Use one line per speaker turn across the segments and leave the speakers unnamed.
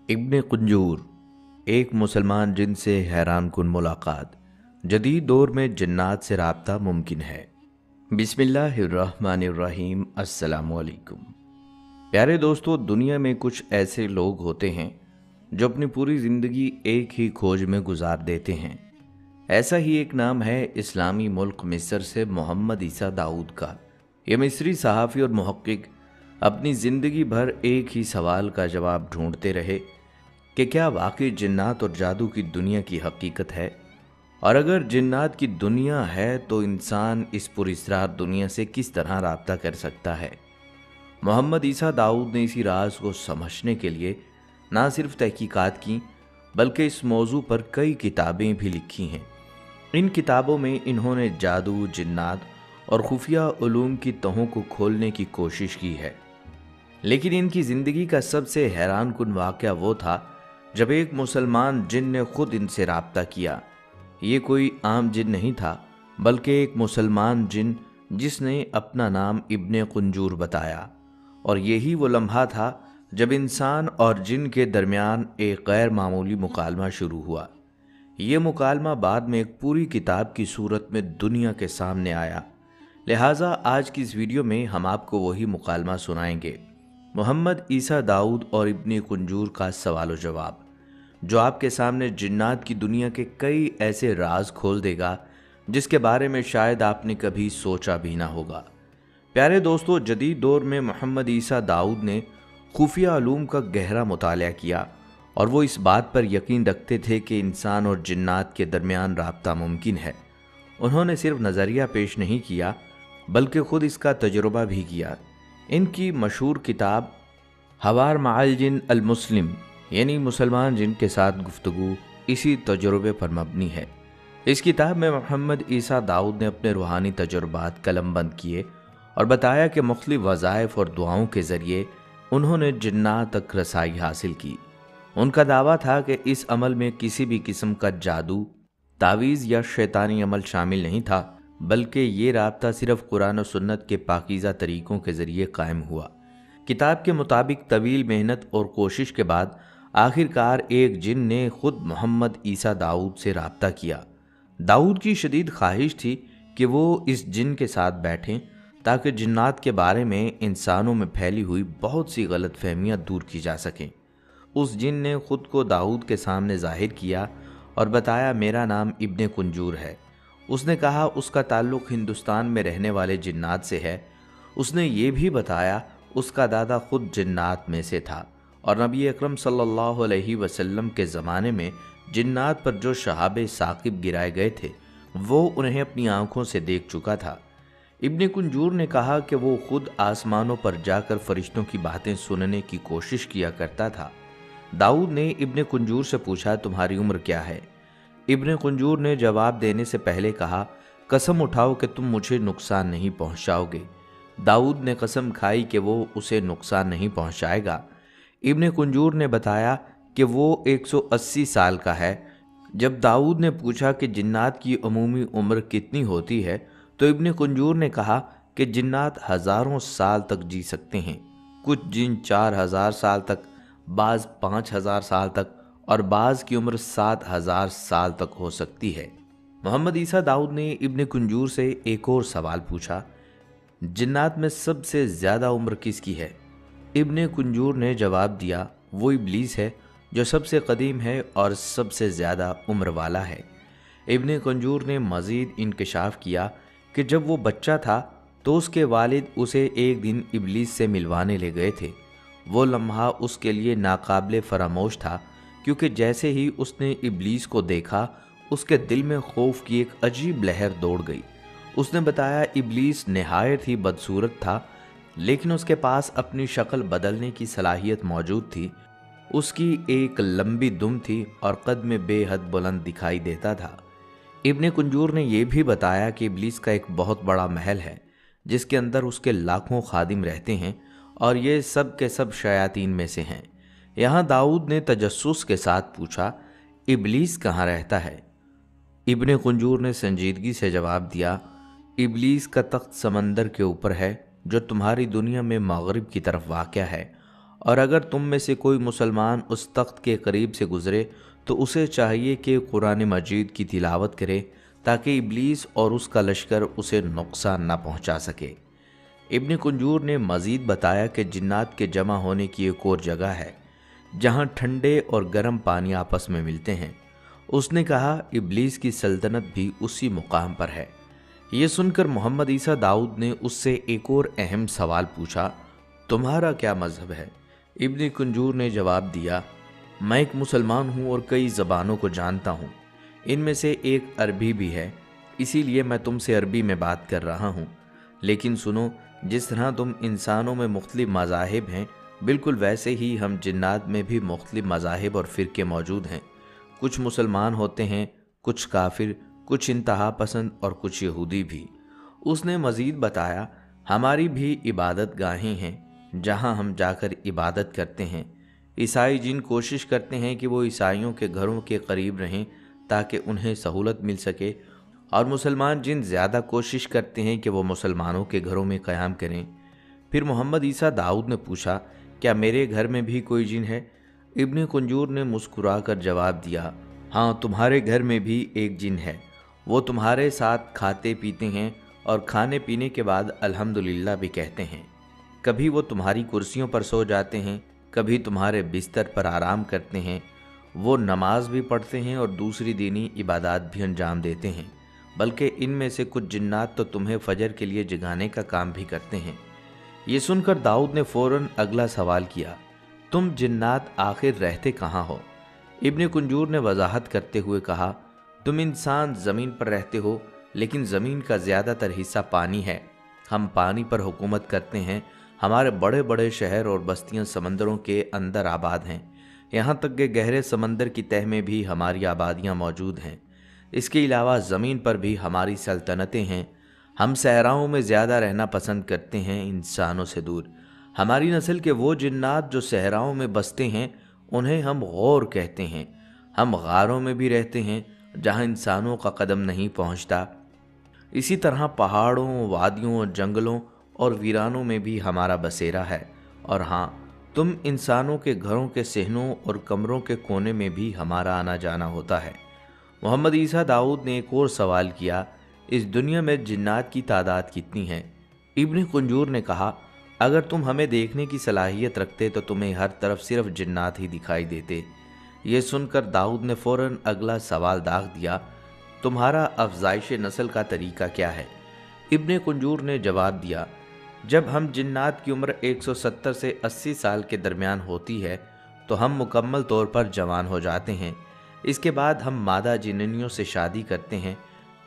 इब्ने कुंजूर, एक मुसलमान जिन से हैरान कुन मुलाकात। जदीद दौर में जन्नात से राब्ता मुमकिन है। बिस्मिल्लाहिर्रहमानिर्रहीम। अस्सलामुअलैकुम। प्यारे दोस्तों, दुनिया में कुछ ऐसे लोग होते हैं जो अपनी पूरी ज़िंदगी एक ही खोज में गुजार देते हैं। ऐसा ही एक नाम है इस्लामी मुल्क मिस्र से मोहम्मद ईसा दाऊद का। ये मिस्री सहाफ़ी और मुहक्किक अपनी ज़िंदगी भर एक ही सवाल का जवाब ढूंढते रहे कि क्या वाकई जिन्नात और जादू की दुनिया की हकीकत है, और अगर जिन्नात की दुनिया है तो इंसान इस पुरअसरार दुनिया से किस तरह राब्ता कर सकता है। मोहम्मद ईसा दाऊद ने इसी राज को समझने के लिए ना सिर्फ तहकीकात की बल्कि इस मौजू पर कई किताबें भी लिखी हैं। इन किताबों में इन्होंने जादू, जिन्नात और खुफिया उलूम की तहों को खोलने की कोशिश की है। लेकिन इनकी ज़िंदगी का सबसे हैरान कुन वाक़या वो था जब एक मुसलमान जिन ने खुद इनसे राब्ता किया। ये कोई आम जिन नहीं था बल्कि एक मुसलमान जिन जिसने अपना नाम इब्ने कुंजूर बताया। और यही वो लम्हा था जब इंसान और जिन के दरमियान एक गैर मामूली मुकालमा शुरू हुआ। ये मुकालमा बाद में एक पूरी किताब की सूरत में दुनिया के सामने आया। लिहाजा आज की इस वीडियो में हम आपको वही मुकालमा सुनाएंगे, मोहम्मद ईसा दाऊद और इब्ने कुंजूर का सवाल जवाब, जो आपके सामने जिन्नात की दुनिया के कई ऐसे राज खोल देगा जिसके बारे में शायद आपने कभी सोचा भी ना होगा। प्यारे दोस्तों, जदीद दौर में मोहम्मद ईसा दाऊद ने खुफिया उलूम का गहरा मुताला किया और वो इस बात पर यकीन रखते थे कि इंसान और जिन्नात के दरमियान राब्ता मुमकिन है। उन्होंने सिर्फ नज़रिया पेश नहीं किया बल्कि खुद इसका तजुर्बा भी किया। इनकी मशहूर किताब हवार मअल जिन अल मुस्लिम, यानी मुसलमान जिन के साथ गुफ्तगू, इसी तजुर्बे पर मबनी है। इस किताब में मोहम्मद ईसा दाऊद ने अपने रूहानी तजुर्बात कलमबंद किए और बताया कि मुख्तलिफ वज़ाइफ और दुआओं के ज़रिए उन्होंने जिन्नात तक रसाई हासिल की। उनका दावा था कि इस अमल में किसी भी किस्म का जादू, तावीज़ या शैतानी अमल शामिल नहीं था, बल्कि ये राब्ता सिर्फ कुरान और सुन्नत के पाकीज़ा तरीक़ों के ज़रिए कायम हुआ। किताब के मुताबिक तवील मेहनत और कोशिश के बाद आखिरकार एक जिन ने खुद मोहम्मद ईसा दाऊद से राब्ता किया। दाऊद की शदीद ख्वाहिश थी कि वो इस जिन के साथ बैठें ताकि जिन्नात के बारे में इंसानों में फैली हुई बहुत सी गलत फहमियाँ दूर की जा सकें। उस जिन ने खुद को दाऊद के सामने जाहिर किया और बताया, मेरा नाम इब्ने कुंजूर है। उसने कहा उसका ताल्लुक़ हिंदुस्तान में रहने वाले जिन्नात से है। उसने ये भी बताया उसका दादा खुद जिन्नात में से था और नबी अकरम सल्लल्लाहु अलैहि वसल्लम के ज़माने में जिन्नात पर जो शहाबे साकिब गिराए गए थे वो उन्हें अपनी आंखों से देख चुका था। इब्ने कुंजूर ने कहा कि वो खुद आसमानों पर जाकर फरिश्तों की बातें सुनने की कोशिश किया करता था। दाऊद ने इब्ने कुंजूर से पूछा, तुम्हारी उम्र क्या है? इब्ने कुंजूर ने जवाब देने से पहले कहा, कसम उठाओ कि तुम मुझे नुकसान नहीं पहुंचाओगे। दाऊद ने कसम खाई कि वो उसे नुकसान नहीं पहुंचाएगा। इब्ने कुंजूर ने बताया कि वो 180 साल का है। जब दाऊद ने पूछा कि जिन्नात की अमूमी उम्र कितनी होती है तो इब्ने कुंजूर ने कहा कि जिन्नात हज़ारों साल तक जी सकते हैं। कुछ जिन 4000 साल तक, बाज़ 5000 साल तक और बाज़ की उम्र 7000 साल तक हो सकती है। मोहम्मद ईसा दाऊद ने इब्ने कुंजूर से एक और सवाल पूछा, जिन्नात में सबसे ज़्यादा उम्र किसकी है? इब्ने कुंजूर ने जवाब दिया, वो इब्लीस है जो सबसे कदीम है और सबसे ज़्यादा उम्र वाला है। इब्ने कुंजूर ने मज़ीद इंकशाफ किया कि जब वो बच्चा था तो उसके वालिद उसे एक दिन इब्लीस से मिलवाने ले गए थे। वो लम्हा उसके लिए नाकाबिले फरामोश था, क्योंकि जैसे ही उसने इब्लीस को देखा उसके दिल में खौफ की एक अजीब लहर दौड़ गई। उसने बताया, इब्लीस नहायत ही बदसूरत था, लेकिन उसके पास अपनी शक्ल बदलने की सलाहियत मौजूद थी। उसकी एक लंबी दुम थी और कद में बेहद बुलंद दिखाई देता था। इब्ने कुंजूर ने यह भी बताया कि इब्लीस का एक बहुत बड़ा महल है जिसके अंदर उसके लाखों खादिम रहते हैं और ये सब के सब शयातीन में से हैं। यहाँ दाऊद ने तजस्सुस के साथ पूछा, इब्लीस कहाँ रहता है? इब्ने कुंजूर ने संजीदगी से जवाब दिया, इब्लीस का तख्त समंदर के ऊपर है जो तुम्हारी दुनिया में मगरिब की तरफ वाक़या है, اور اگر تم میں سے کوئی مسلمان اس تخت کے قریب سے گزرے تو اسے چاہیے کہ قرآن مجید کی تلاوت کرے تاکہ ابلیس اور اس کا لشکر اسے نقصان نہ پہنچا سکے۔ ابن کنجور نے مزید بتایا کہ جنات کے جمع ہونے کی ایک اور جگہ ہے جہاں ٹھنڈے اور گرم پانی آپس میں ملتے ہیں۔ اس نے کہا ابلیس کی سلطنت بھی اسی مقام پر ہے۔ یہ سن کر محمد عیسیٰ داؤد نے اس سے ایک اور اہم سوال پوچھا، تمہارا کیا مذہب ہے؟ ابن کنجور نے جواب دیا، میں ایک مسلمان ہوں اور کئی زبانوں کو جانتا ہوں، ان میں سے ایک عربی بھی ہے، اسی لیے میں تم سے عربی میں بات کر رہا ہوں۔ لیکن سنو، جس طرح تم انسانوں میں مختلف مذاہب ہیں، بالکل ویسے ہی ہم جنات میں بھی مختلف مذاہب اور فرقے موجود ہیں۔ کچھ مسلمان ہوتے ہیں، کچھ کافر، کچھ انتہا پسند اور کچھ یہودی بھی۔ اس نے مزید بتایا، ہماری بھی عبادت گاہیں ہیں جہاں ہم جا کر عبادت کرتے ہیں۔ عیسائی جن کوشش کرتے ہیں کہ وہ عیسائیوں کے گھروں کے قریب رہیں تاکہ انہیں سہولت مل سکے، اور مسلمان جن زیادہ کوشش کرتے ہیں کہ وہ مسلمانوں کے گھروں میں قیام کریں۔ پھر محمد عیسیٰ داؤد نے پوچھا، کیا میرے گھر میں بھی کوئی جن ہے؟ ابن کنجور نے مسکرا کر جواب دیا، ہاں، تمہارے گھر میں بھی ایک جن ہے، وہ تمہارے ساتھ کھاتے پیتے ہیں اور کھانے پینے کے بعد الحمدللہ بھی کہتے ہیں۔ کبھی وہ تمہاری کرسیوں پر سو جاتے ہیں، کبھی تمہارے بستر پر آرام کرتے ہیں۔ وہ نماز بھی پڑھتے ہیں اور دوسری دینی عبادات بھی انجام دیتے ہیں، بلکہ ان میں سے کچھ جنات تو تمہیں فجر کے لیے جگانے کا کام بھی کرتے ہیں۔ یہ سن کر داؤد نے فوراً اگلا سوال کیا، تم جنات آخر رہتے کہاں ہو؟ ابن کنجور نے وضاحت کرتے ہوئے کہا، تم انسان زمین پر رہتے ہو، لیکن زمین کا زیادہ تر حصہ پانی ہے، ہم پانی پر حکومت کرتے ہیں، ہمارے بڑے بڑے شہر اور بستیاں سمندروں کے اندر آباد ہیں، یہاں تک کہ گہرے سمندر کی تہہ میں بھی ہماری آبادیاں موجود ہیں۔ اس کے علاوہ زمین پر بھی ہماری سلطنتیں ہیں۔ ہم صحراؤں میں زیادہ رہنا پسند کرتے ہیں، انسانوں سے دور۔ ہماری نسل کے وہ جنات جو صحراؤں میں بستے ہیں انہیں ہم غور کہتے ہیں۔ ہم غاروں میں بھی رہتے ہیں جہاں انسانوں کا قدم نہیں پہنچتا۔ اسی طرح پہاڑوں، وادیوں، جنگلوں اور ویرانوں میں بھی ہمارا بسیرا ہے۔ اور ہاں، تم انسانوں کے گھروں کے صحنوں اور کمروں کے کونے میں بھی ہمارا آنا جانا ہوتا ہے۔ محمد عیسیٰ داؤد نے ایک اور سوال کیا، اس دنیا میں جنات کی تعداد کتنی ہے؟ ابن کنجور نے کہا، اگر تم ہمیں دیکھنے کی صلاحیت رکھتے تو تمہیں ہر طرف صرف جنات ہی دکھائی دیتے۔ یہ سن کر داؤد نے فوراً اگلا سوال داغ دیا، تمہارا افزائش نسل کا طریقہ کیا ہے؟ ابن کنجور نے جواب دیا، جب ہم جنات کی عمر 170 سے 80 سال کے درمیان ہوتی ہے تو ہم مکمل طور پر جوان ہو جاتے ہیں۔ اس کے بعد ہم مادہ جننیوں سے شادی کرتے ہیں۔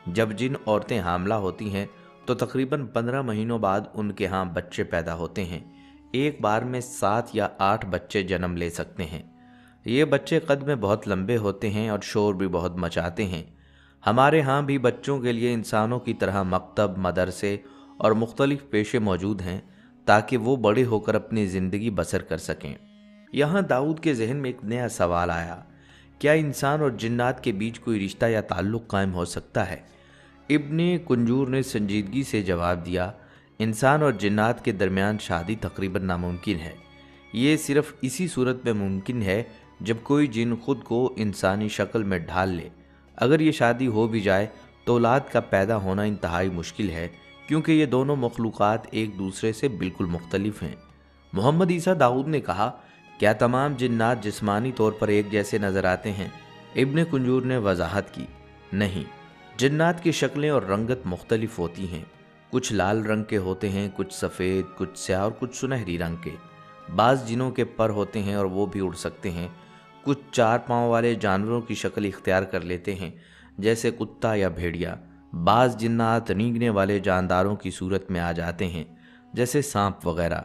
جب جن عورتیں حاملہ ہوتی ہیں تو تقریباً 15 مہینوں بعد ان کے ہاں بچے پیدا ہوتے ہیں۔ ایک بار میں 7 یا 8 بچے جنم لے سکتے ہیں۔ یہ بچے قد میں بہت لمبے ہوتے ہیں اور شور بھی بہت مچاتے ہیں۔ ہمارے ہاں بھی بچوں کے لیے انسانوں کی طرح مکتب، مدرسے اور مختلف پیشے موجود ہیں تاکہ وہ بڑے ہو کر اپنی زندگی بسر کر سکیں۔ یہاں داؤد کے ذہن میں ایک نیا سوال آیا، کیا انسان اور جنات کے بیچ کوئی رشتہ یا تعلق قائم ہو سکتا ہے؟ ابن کنجور نے سنجیدگی سے جواب دیا، انسان اور جنات کے درمیان شادی تقریباً ناممکن ہے۔ یہ صرف اسی صورت میں ممکن ہے جب کوئی جن خود کو انسانی شکل میں ڈھال لے۔ اگر یہ شادی ہو بھی جائے تو اولاد کا پیدا ہونا انتہائی مشکل ہے، کیونکہ یہ دونوں مخلوقات ایک دوسرے سے بالکل مختلف ہیں۔ محمد عیسیٰ داؤد نے کہا، کیا تمام جنات جسمانی طور پر ایک جیسے نظر آتے ہیں؟ ابن کنجور نے وضاحت کی، نہیں، جنات کی شکلیں اور رنگت مختلف ہوتی ہیں۔ کچھ لال رنگ کے ہوتے ہیں، کچھ سفید، کچھ سیاہ اور کچھ سنہری رنگ کے۔ بعض جنوں کے پر ہوتے ہیں اور وہ بھی اڑ سکتے ہیں۔ کچھ 4 پاؤں والے جانوروں کی شکل اختیار کر لیتے ہیں، جیسے کتا یا بھیڑیا۔ بعض جنات رینگنے والے جانداروں کی صورت میں آ جاتے ہیں، جیسے سانپ وغیرہ۔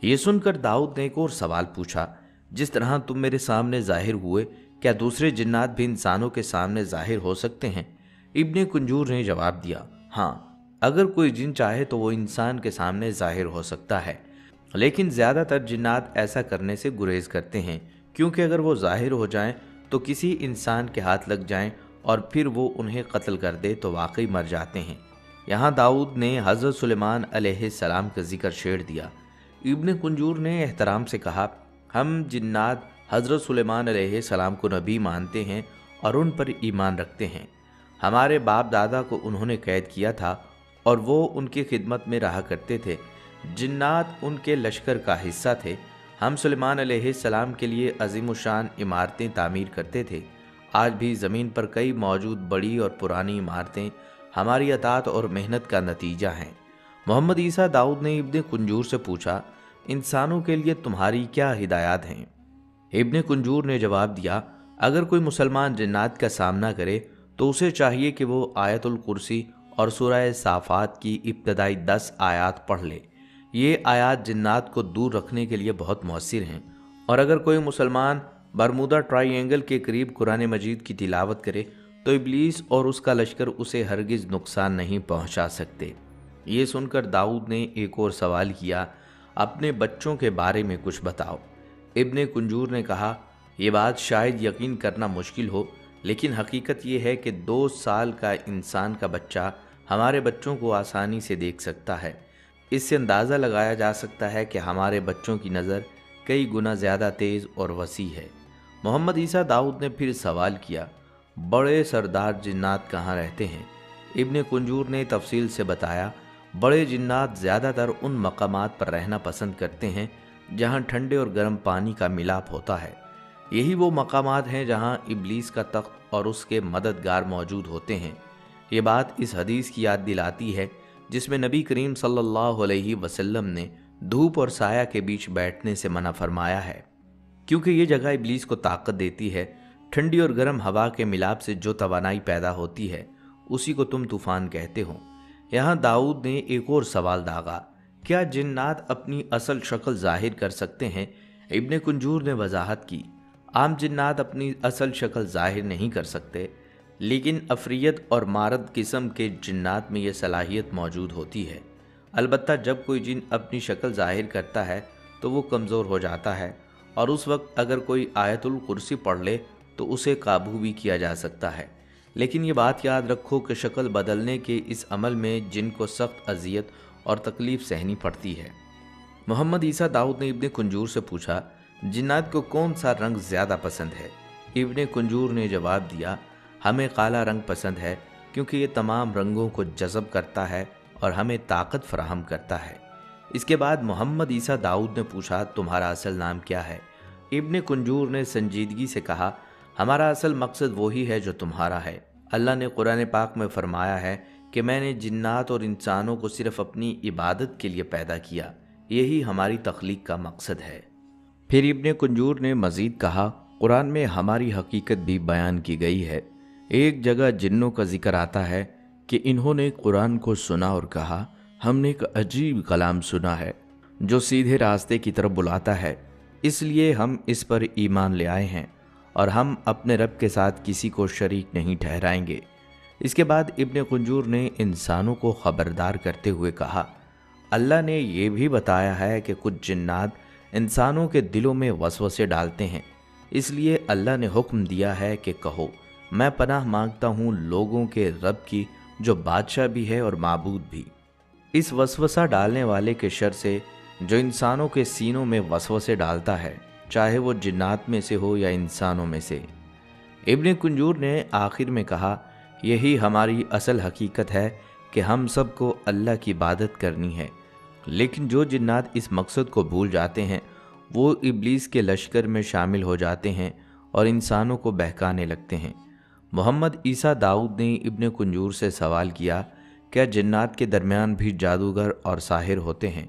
یہ سن کر داؤد نے ایک اور سوال پوچھا، جس طرح تم میرے سامنے ظاہر ہوئے، کیا دوسرے جنات بھی انسانوں کے سامنے ظاہر ہو سکتے ہیں؟ ابن کنجور نے جواب دیا، ہاں، اگر کوئی جن چاہے تو وہ انسان کے سامنے ظاہر ہو سکتا ہے، لیکن زیادہ تر جنات ایسا کرنے سے گریز کرتے ہیں، کیونکہ اگر وہ ظاہر ہو جائیں تو کسی انسان کے ہاتھ لگ جائیں اور پھر وہ انہیں قتل کر دے تو واقعی مر جاتے ہیں۔ یہاں داؤد نے حضرت سلیمان علیہ السلام کا ذکر چھیڑ دیا۔ ابن کنجور نے احترام سے کہا، ہم جنات حضرت سلیمان علیہ السلام کو نبی مانتے ہیں اور ان پر ایمان رکھتے ہیں۔ ہمارے باپ دادا کو انہوں نے قید کیا تھا اور وہ ان کی خدمت میں رہا کرتے تھے۔ جنات ان کے لشکر کا حصہ تھے۔ ہم سلیمان علیہ السلام کے لیے عظیم الشان عمارتیں تعمیر کرتے تھے۔ آج بھی زمین پر کئی موجود بڑی اور پرانی عمارتیں ہماری اطاعت اور محنت کا نتیجہ ہیں۔ محمد عیسیٰ داؤد نے ابن کنجور سے پوچھا، انسانوں کے لیے تمہاری کیا ہدایات ہیں؟ ابن کنجور نے جواب دیا، اگر کوئی مسلمان جنات کا سامنا کرے تو اسے چاہیے کہ وہ آیت الکرسی اور سورہ صافات کی ابتدائی 10 آیات پڑھ لے۔ یہ آیات جنات کو دور رکھنے کے لیے بہت مؤثر ہیں، اور اگر کوئی مسلمان برمودا ٹرائی اینگل کے قریب قرآن مجید کی تلاوت کرے تو ابلیس اور اس کا لشکر اسے ہرگز نقصان نہیں پہنچا سکتے۔ یہ سن کر داؤد نے ایک اور سوال کیا، اپنے بچوں کے بارے میں کچھ بتاؤ۔ ابن کنجور نے کہا، یہ بات شاید یقین کرنا مشکل ہو، لیکن حقیقت یہ ہے کہ 2 سال کا انسان کا بچہ ہمارے بچوں کو آسانی سے دیکھ سکتا ہے۔ اس سے اندازہ لگایا جا سکتا ہے کہ ہمارے بچوں کی نظر کئی گنا زیادہ تیز اور وسیع ہے۔ محمد عیسیٰ داؤد نے پھر سوال کیا، بڑے سردار جنات کہاں رہتے ہیں؟ ابن کنجور نے تفصیل سے بتایا، بڑے جنات زیادہ تر ان مقامات پر رہنا پسند کرتے ہیں جہاں ٹھنڈے اور گرم پانی کا ملاپ ہوتا ہے۔ یہی وہ مقامات ہیں جہاں ابلیس کا تخت اور اس کے مددگار موجود ہوتے ہیں۔ یہ بات اس حدیث کی یاد دلاتی ہے جس میں نبی کریم صلی اللہ علیہ وسلم نے دھوپ اور سایہ کے بیچ بیٹھنے سے منع فرمایا ہے، کیونکہ یہ جگہ ابلیس کو طاقت دیتی ہے۔ ٹھنڈی اور گرم ہوا کے ملاپ سے جو توانائی پیدا ہوتی ہے اسی کو تم طوفان کہتے ہو۔ یہاں داؤد نے ایک اور سوال داغا، کیا جنات اپنی اصل شکل ظاہر کر سکتے ہیں؟ ابن کنجور نے وضاحت کی، عام جنات اپنی اصل شکل ظاہر نہیں کر سکتے، لیکن عفریت اور مارد قسم کے جنات میں یہ صلاحیت موجود ہوتی ہے۔ البتہ جب کوئی جن اپنی شکل ظاہر کرتا ہے تو وہ کمزور ہو جاتا ہے، اور اس وقت اگر کوئی آیت الکرسی پڑھ لے تو اسے قابو بھی کیا جا سکتا ہے۔ لیکن یہ بات یاد رکھو کہ شکل بدلنے کے اس عمل میں جن کو سخت اذیت اور تکلیف سہنی پڑتی ہے۔ محمد عیسیٰ داؤد نے ابن کنجور سے پوچھا، جنات کو کون سا رنگ زیادہ پسند ہے؟ ابن کنجور نے جواب دیا، ہمیں کالا رنگ پسند ہے، کیونکہ یہ تمام رنگوں کو جذب کرتا ہے اور ہمیں طاقت فراہم کرتا ہے۔ اس کے بعد محمد عیسیٰ داؤد نے پوچھا، تمہارا اصل نام کیا ہے؟ ابن کنجور نے سنجیدگی سے کہا، ہمارا اصل مقصد وہی ہے جو تمہارا ہے۔ اللہ نے قرآن پاک میں فرمایا ہے کہ میں نے جنات اور انسانوں کو صرف اپنی عبادت کے لیے پیدا کیا، یہی ہماری تخلیق کا مقصد ہے۔ پھر ابن کنجور نے مزید کہا، قرآن میں ہماری حقیقت بھی بیان کی گئی ہے۔ ایک جگہ جنوں کا ذکر آتا ہے کہ انہوں نے قرآن کو سنا اور کہا، ہم نے ایک عجیب کلام سنا ہے جو سیدھے راستے کی طرف بلاتا ہے، اس لیے ہم اس پر ایمان لے آئے ہیں اور ہم اپنے رب کے ساتھ کسی کو شریک نہیں ٹھہرائیں گے۔ اس کے بعد ابن کنجور نے انسانوں کو خبردار کرتے ہوئے کہا، اللہ نے یہ بھی بتایا ہے کہ کچھ جنات انسانوں کے دلوں میں وسوسے ڈالتے ہیں، اس لیے اللہ نے حکم دیا ہے کہ کہو، میں پناہ مانگتا ہوں لوگوں کے رب کی جو بادشاہ بھی ہے اور معبود بھی، اس وسوسہ ڈالنے والے کے شر سے جو انسانوں کے سینوں میں وسوسے ڈالتا ہے، چاہے وہ جنات میں سے ہو یا انسانوں میں سے۔ ابن کنجور نے آخر میں کہا، یہی ہماری اصل حقیقت ہے کہ ہم سب کو اللہ کی عبادت کرنی ہے، لیکن جو جنات اس مقصد کو بھول جاتے ہیں وہ ابلیس کے لشکر میں شامل ہو جاتے ہیں اور انسانوں کو بہکانے لگتے ہیں۔ محمد عیسیٰ داؤد نے ابن کنجور سے سوال کیا، کیا جنات کے درمیان بھی جادوگر اور ساحر ہوتے ہیں؟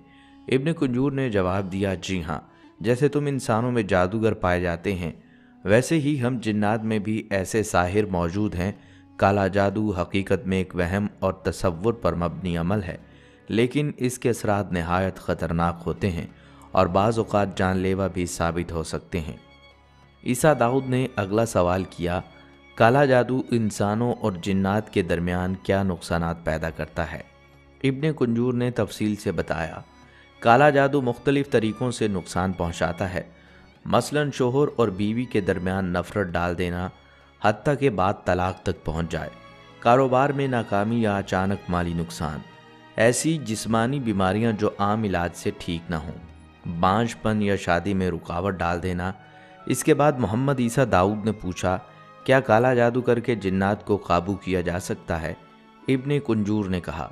ابن کنجور نے جواب دیا، جی ہاں، جیسے تم انسانوں میں جادوگر پائے جاتے ہیں ویسے ہی ہم جنات میں بھی ایسے ساحر موجود ہیں۔ کالا جادو حقیقت میں ایک وہم اور تصور پر مبنی عمل ہے، لیکن اس کے اثرات نہایت خطرناک ہوتے ہیں اور بعض اوقات جان لیوا بھی ثابت ہو سکتے ہیں۔ عیسیٰ داؤد نے اگلا سوال کیا، کالا جادو انسانوں اور جنات کے درمیان کیا نقصانات پیدا کرتا ہے؟ ابن کنجور نے تفصیل سے بتایا، کالا جادو مختلف طریقوں سے نقصان پہنچاتا ہے، مثلاً شوہر اور بیوی کے درمیان نفرت ڈال دینا، حتیٰ کہ بعد طلاق تک پہنچ جائے، کاروبار میں ناکامی یا اچانک مالی نقصان، ایسی جسمانی بیماریاں جو عام علاج سے ٹھیک نہ ہوں، बांझपन या शादी में रुकावट डाल देना। इसके बाद मोहम्मद ईसा दाऊद ने पूछा, क्या काला जादू करके जिन्नात को काबू किया जा सकता है? इब्ने कुंजूर ने कहा,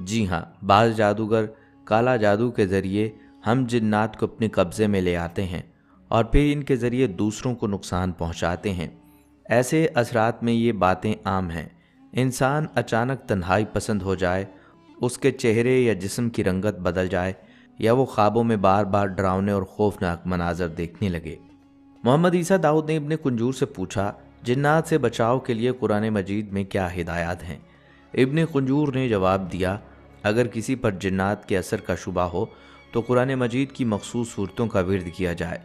जी हाँ, बाज़ जादूगर काला जादू के ज़रिए हम जिन्नात को अपने कब्ज़े में ले आते हैं और फिर इनके ज़रिए दूसरों को नुकसान पहुंचाते हैं। ऐसे असरात में ये बातें आम हैं। इंसान अचानक तन्हाई पसंद हो जाए, उसके चेहरे या जिस्म की रंगत बदल जाए, या वो ख्वाबों में बार बार डरावने और खौफनाक मनाजर देखने लगे। मोहम्मद ईसा दाऊद ने इब्ने कुंजूर से पूछा, जिन्नात से बचाव के लिए कुरान मजीद में क्या हिदायत हैं? इब्ने कुंजूर ने जवाब दिया, अगर किसी पर जिन्नात के असर का शुबा हो तो कुरान मजीद की मखसूस सूरतों का विर्द किया जाए।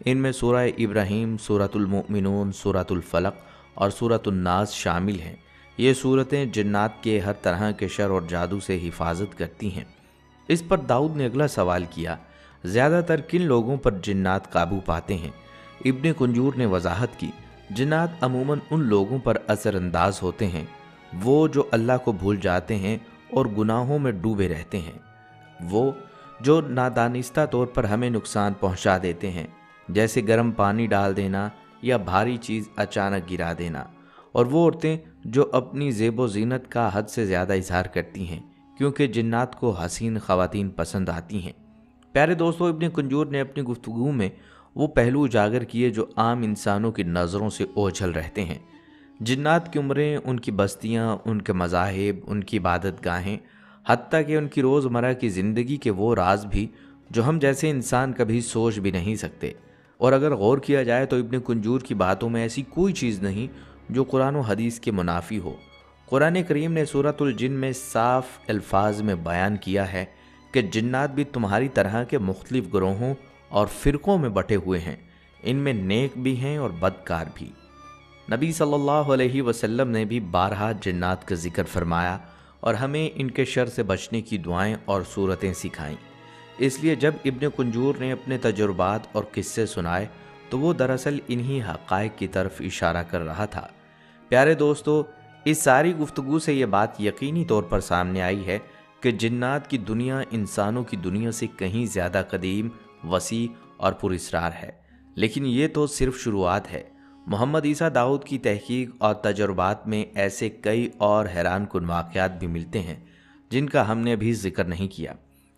इनमें सूरह इब्राहीम, सूरतुल मुमिनून, सूरतुल फलक और सूरतुल नास शामिल हैं। ये सूरतें जिन्नात के हर तरह के शर और जादू से हिफाजत करती हैं। इस पर दाऊद ने अगला सवाल किया, ज़्यादातर किन लोगों पर जिन्नात काबू पाते हैं? इब्ने कुंजूर ने वजाहत की, जिन्नात अमूमन उन लोगों पर असरअंदाज होते हैं वो जो अल्लाह को भूल जाते हैं और गुनाहों में डूबे रहते हैं, वो जो नादानिस्ता तौर पर हमें नुकसान पहुंचा देते हैं, जैसे गर्म पानी डाल देना या भारी चीज़ अचानक गिरा देना, और वो औरतें जो अपनी ज़ेबो ज़ीनत का हद से ज़्यादा इजहार करती हैं क्योंकि जिन्नात को हसीन ख़वातीन पसंद आती हैं। प्यारे दोस्तों, इब्ने कुंजूर ने अपनी गुफ्तगू में वो पहलू उजागर किए जो आम इंसानों की नज़रों से ओझल रहते हैं। जिन्नात की उम्रें, उनकी बस्तियाँ, उनके मज़ाहिब, उनकी इबादत गाहें, हत्ता कि उनकी रोज़मर्रा की ज़िंदगी के वो राज भी जो हम जैसे इंसान कभी सोच भी नहीं सकते। और अगर गौर किया जाए तो इब्ने कुंजूर की बातों में ऐसी कोई चीज़ नहीं जो कुरान और हदीस के मुनाफी हो। कुरान करीम ने सूरतुल जिन में साफ अल्फाज में बयान किया है कि जिन्नात भी तुम्हारी तरह के मुख्तलिफ ग्रोहों और फ़िरक़ों में बटे हुए हैं, इनमें नेक भी हैं और बदकार भी। नबी सल्लल्लाहु अलैहि वसल्लम ने भी बारहा जिन्नात का जिक्र फरमाया और हमें इनके शर से बचने की दुआएं और सूरतें सिखाईं। इसलिए जब इब्ने कुंजूर ने अपने तजुर्बात और किस्से सुनाए तो वो दरअसल इन्हीं हक़ाइक़ की तरफ इशारा कर रहा था। प्यारे दोस्तों, इस सारी गुफ्तगू से ये बात यकीनी तौर पर सामने आई है कि जिन्नात की दुनिया इंसानों की दुनिया से कहीं ज़्यादा कदीम, वसी और पुरअसरार है। लेकिन ये तो सिर्फ शुरुआत है। मोहम्मद ईसा दाऊद की तहकीक और तजुर्बात में ऐसे कई और हैरान कुन वाक़यात भी मिलते हैं जिनका हमने अभी जिक्र नहीं किया।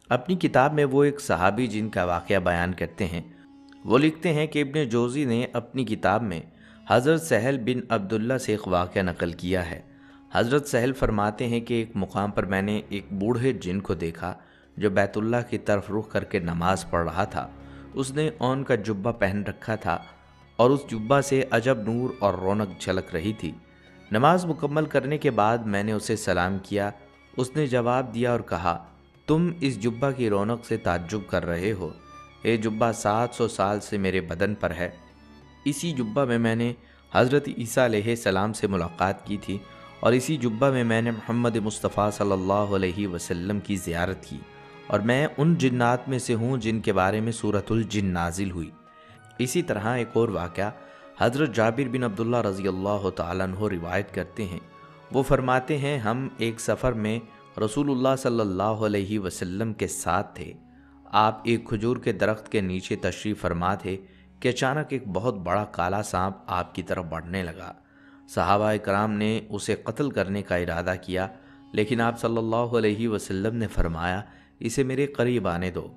अपनी किताब में वो एक सहाबी जिनका वाक़या बयान करते हैं, वो लिखते हैं कि इब्ने जोज़ी ने अपनी किताब में हज़रत सहल बिन अब्दुल्ला से एक वाक़या नकल किया है। हज़रत सहल फरमाते हैं कि एक मुकाम पर मैंने एक बूढ़े जिन को देखा जो बैतुल्लाह की तरफ रुख करके नमाज़ पढ़ रहा था। उसने ओन का जुब्बा पहन रखा था और उस जुब्बा से अजब नूर और रौनक झलक रही थी। नमाज मुकम्मल करने के बाद मैंने उसे सलाम किया। उसने जवाब दिया और कहा, तुम इस जुब्बा की रौनक से ताज्जुब कर रहे हो। ये जुब्बा 700 साल से मेरे बदन पर है। इसी जुब्बा में मैंने हज़रत ईसा अलैहिस्सलाम से मुलाकात की थी और इसी जुब्बा में मैंने मोहम्मद मुस्तफ़ा सल्लल्लाहु अलैहि वसल्लम की ज़ियारत की, और मैं उन जिन्नात में से हूँ जिनके बारे में सूरतुल जिन नाजिल हुई। इसी तरह एक और वाक़या हज़रत जाबिर बिन अब्दुल्ला रज़ी अल्लाह तआला अन्हु रिवायत करते हैं। वो फरमाते हैं, हम एक सफ़र में रसूलुल्लाह सल्लल्लाहु अलैहि वसल्लम के साथ थे। आप एक खजूर के दरख्त के नीचे तशरीफ़ फरमा थे कि अचानक एक बहुत बड़ा काला सांप आपकी तरफ बढ़ने लगा। सहाबा इकराम ने उसे कत्ल करने का इरादा किया, लेकिन आप सल्लल्लाहु अलैहि वसल्लम ने फरमाया, इसे मेरे करीब आने दो।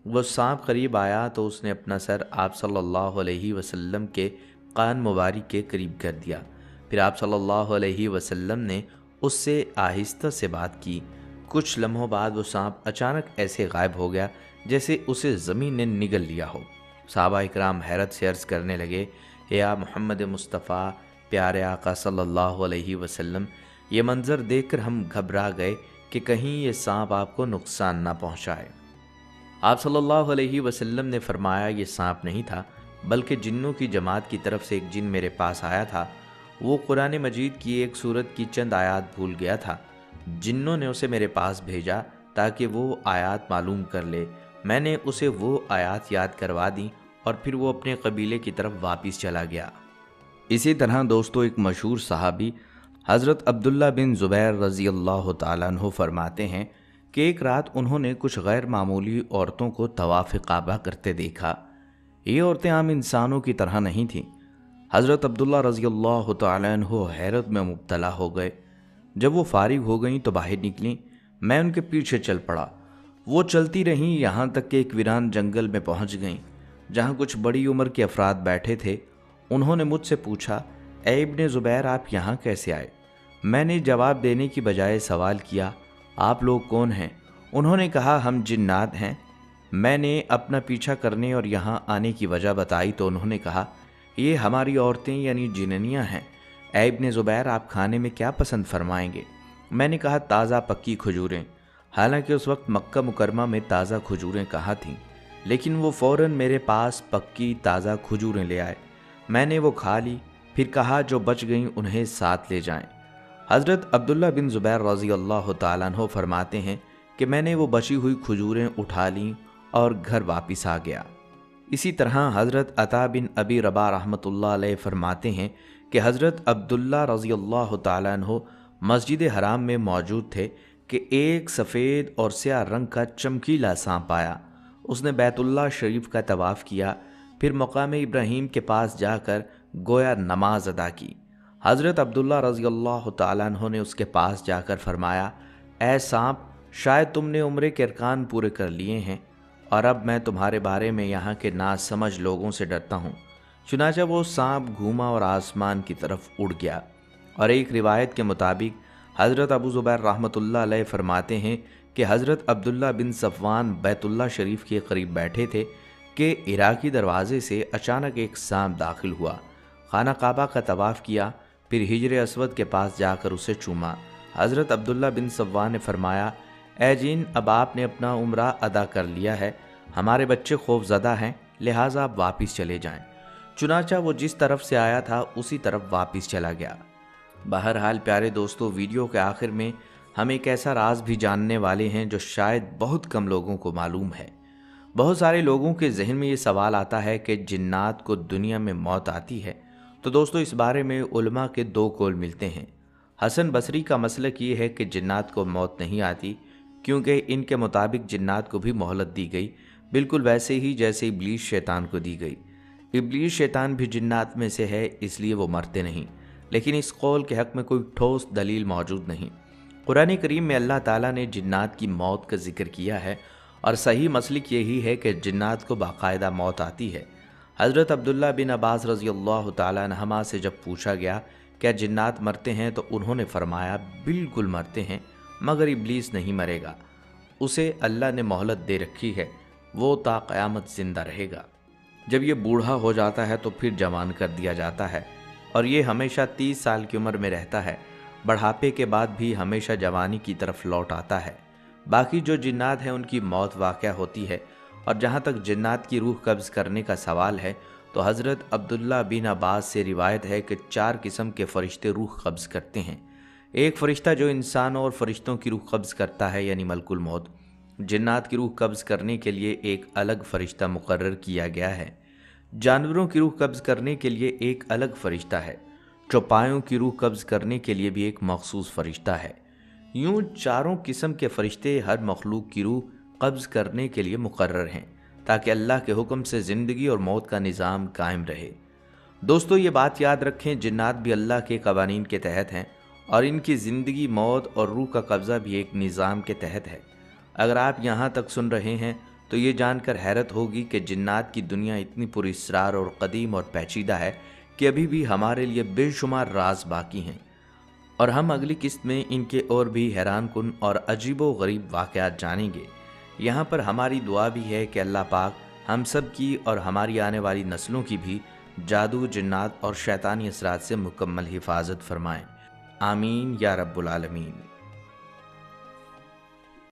वह सांप करीब आया तो उसने अपना सर आप सल्लल्लाहु अलैहि वसल्लम के कान मुबारक के करीब कर दिया। फिर आप सल्लल्लाहु अलैहि वसल्लम ने उससे आहिस्ता से बात की। कुछ लम्हों बाद वो सांप अचानक ऐसे गायब हो गया जैसे उसे ज़मीन ने निगल लिया हो। सहाबा इकराम हैरत से अर्ज़ करने लगे, या मोहम्मद मुस्तफ़ा प्यारे आका सल्लल्लाहु अलैहि वसल्लम, ये मंज़र देखकर हम घबरा गए कि कहीं ये सांप आपको नुकसान ना पहुँचाए। आप सल्लल्लाहु अलैहि वसल्लम ने फरमाया, ये सांप नहीं था बल्कि जिन्नों की जमात की तरफ से एक जिन मेरे पास आया था। वो कुरान मजीद की एक सूरत की चंद आयात भूल गया था। जिन्नों ने उसे मेरे पास भेजा ताकि वो आयात मालूम कर ले। मैंने उसे वो आयात याद करवा दी और फिर वो अपने कबीले की तरफ वापस चला गया। इसी तरह दोस्तों, एक मशहूर सहाबी हज़रत अब्दुल्ला बिन ज़ुबैर रज़ी अल्लाह तआला अन्हु फरमाते हैं کہ ایک रात उन्होंने कुछ गैर मामूली औरतों को तवाफ़ काबा करते देखा। ये औरतें आम इंसानों की तरह नहीं थीं। हज़रत अब्दुल्ला रज़ी अल्लाह तआला अन्हु हैरत में मुब्तला हो गए। जब वो फारिग हो गईं तो बाहर निकलीं। मैं उनके पीछे चल पड़ा। वो चलती रहीं यहाँ तक कि एक वीरान जंगल में पहुँच गईं, जहाँ कुछ बड़ी उम्र के अफराद बैठे थे। उन्होंने मुझसे पूछा, ए इब्ने ज़ुबैर, आप यहाँ कैसे आए? मैंने जवाब देने की बजाय सवाल किया, आप लोग कौन हैं? उन्होंने कहा, हम जिन्नात हैं। मैंने अपना पीछा करने और यहाँ आने की वजह बताई तो उन्होंने कहा, ये हमारी औरतें यानी जिन्नियाँ हैं। ए इब्ने ज़ुबैर, आप खाने में क्या पसंद फरमाएंगे? मैंने कहा, ताज़ा पक्की खजूरें। हालांकि उस वक्त मक्का मुकरमा में ताज़ा खजूरें कहाँ थीं, लेकिन वो फ़ौरन मेरे पास पक्की ताज़ा खजूरें ले आए। मैंने वो खा ली, फिर कहा जो बच गईं उन्हें साथ ले जाएं। हज़रत अब्दुल्ला बिन ज़ुबैर रज़ी अल्लाह तआला अन्हु फरमाते हैं कि मैंने वो बची हुई खजूरें उठा लीं और घर वापस आ गया। इसी तरह हज़रत अता बिन अबी रबा रहमतुल्लाह अलैह फरमाते हैं कि हज़रत अब्दुल्ला रज़ी अल्लाह तआला अन्हु मस्जिद हराम में मौजूद थे कि एक सफ़ेद और स्याह रंग का चमकीला सांप आया। उसने बैतुल्लाह शरीफ का तवाफ़ किया, फिर मकाम इब्राहीम के पास जाकर गोया नमाज अदा की। हज़रत अब्दुल्ला रज़ी अल्लाह तआला अन्हु ने उसके पास जाकर फरमाया, ऐ सांप, शायद तुमने उम्रे के अरकान पूरे कर लिए हैं और अब मैं तुम्हारे बारे में यहाँ के नासमझ लोगों से डरता हूँ। चुनांचे वो सांप घूमा और आसमान की तरफ उड़ गया। और एक रिवायत के मुताबिक हज़रत अबू ज़ुबैर रहमतुल्लाह अलैह फरमाते हैं कि हज़रत अब्दुल्ला बिन सफ़वान बैतुल्लाह शरीफ के करीब बैठे थे कि इराकी दरवाज़े से अचानक एक सांप दाखिल हुआ। खाना काबा का तवाफ़ किया, फिर हिजर अस्वद के पास जाकर उसे चूमा। हज़रत अब्दुल्ला बिन सफ़वान ने फरमाया, ए जिन, अब आपने अपना उम्रा अदा कर लिया है, हमारे बच्चे खौफज़दा हैं, लिहाजा आप वापस चले जाएं। चुनांचा वो जिस तरफ से आया था उसी तरफ वापस चला गया। बहरहाल प्यारे दोस्तों, वीडियो के आखिर में हम एक ऐसा राज भी जानने वाले हैं जो शायद बहुत कम लोगों को मालूम है। बहुत सारे लोगों के जहन में ये सवाल आता है कि जिन्नात को दुनिया में मौत आती है। तो दोस्तों, इस बारे में उलमा के दो कौल मिलते हैं। हसन बसरी का मसलक ये है कि जिन्नात को मौत नहीं आती, क्योंकि इनके मुताबिक जिन्नात को भी मोहलत दी गई, बिल्कुल वैसे ही जैसे इब्लीस शैतान को दी गई। इब्लीस शैतान भी जिन्नात में से है, इसलिए वो मरते नहीं। लेकिन इस कौल के हक़ में कोई ठोस दलील मौजूद नहीं। कुरान करीम में अल्लाह ताला ने जिन्नात की मौत का जिक्र किया है और सही मसलक यही है कि जिन्नात को बाकायदा मौत आती है। हज़रत अब्दुल्ला बिन अब्बास रज़ी अल्लाह तआला अन्हुमा से जब पूछा गया क्या जिन्नात मरते हैं, तो उन्होंने फरमाया, बिल्कुल मरते हैं, मगर इब्लीस नहीं मरेगा। उसे अल्लाह ने मोहलत दे रखी है, वो ता क़यामत ज़िंदा रहेगा। जब ये बूढ़ा हो जाता है तो फिर जवान कर दिया जाता है और ये हमेशा 30 साल की उम्र में रहता है। बढ़ापे के बाद भी हमेशा जवानी की तरफ लौट आता है। बाकी जो जिन्नात हैं उनकी मौत वाक़या होती है। और जहाँ तक जिन्नात की रूह कब्ज़ करने का सवाल है, तो हज़रत अब्दुल्ला बिन अब्बास से रिवायत है कि 4 किस्म के फ़रिश्ते रूह कब्ज़ करते हैं। एक फ़रिश्ता जो इंसानों और फ़रिश्तों की रूह कब्ज़ करता है, यानी मलकुल मौत। जिन्नात की रूह कब्ज़ करने के लिए एक अलग फ़रिश्ता मुकर्रर किया गया है। जानवरों की रूह कब्ज़ करने के लिए एक अलग फ़रिश्ता है। चौपायों की रूह कब्ज़ करने के लिए भी एक मखसूस फ़रिश्ता है। यूँ चारों किस्म के फ़रिश्ते हर मखलूक की रूह कब्ज़ करने के लिए मुकर्रर हैं, ताकि अल्लाह के हुक्म से ज़िंदगी और मौत का निज़ाम कायम रहे। दोस्तों, ये बात याद रखें, जिन्नात भी अल्लाह के कवानीन के तहत हैं और इनकी ज़िंदगी, मौत और रूह का कब्ज़ा भी एक निज़ाम के तहत है। अगर आप यहाँ तक सुन रहे हैं तो ये जानकर हैरत होगी कि जिन्नात की दुनिया इतनी पुरअसरार और कदीम और पेचीदा है कि अभी भी हमारे लिए बेशुमार राज बाकी हैं और हम अगली किस्त में इनके और भी हैरान कुन और अजीबो गरीब वाक़यात जानेंगे। यहाँ पर हमारी दुआ भी है कि अल्लाह पाक हम सब की और हमारी आने वाली नस्लों की भी जादू, जिन्नात और शैतानी असरात से मुकम्मल हिफाजत फरमाएँ। आमीन या रब्बुल आलमीन।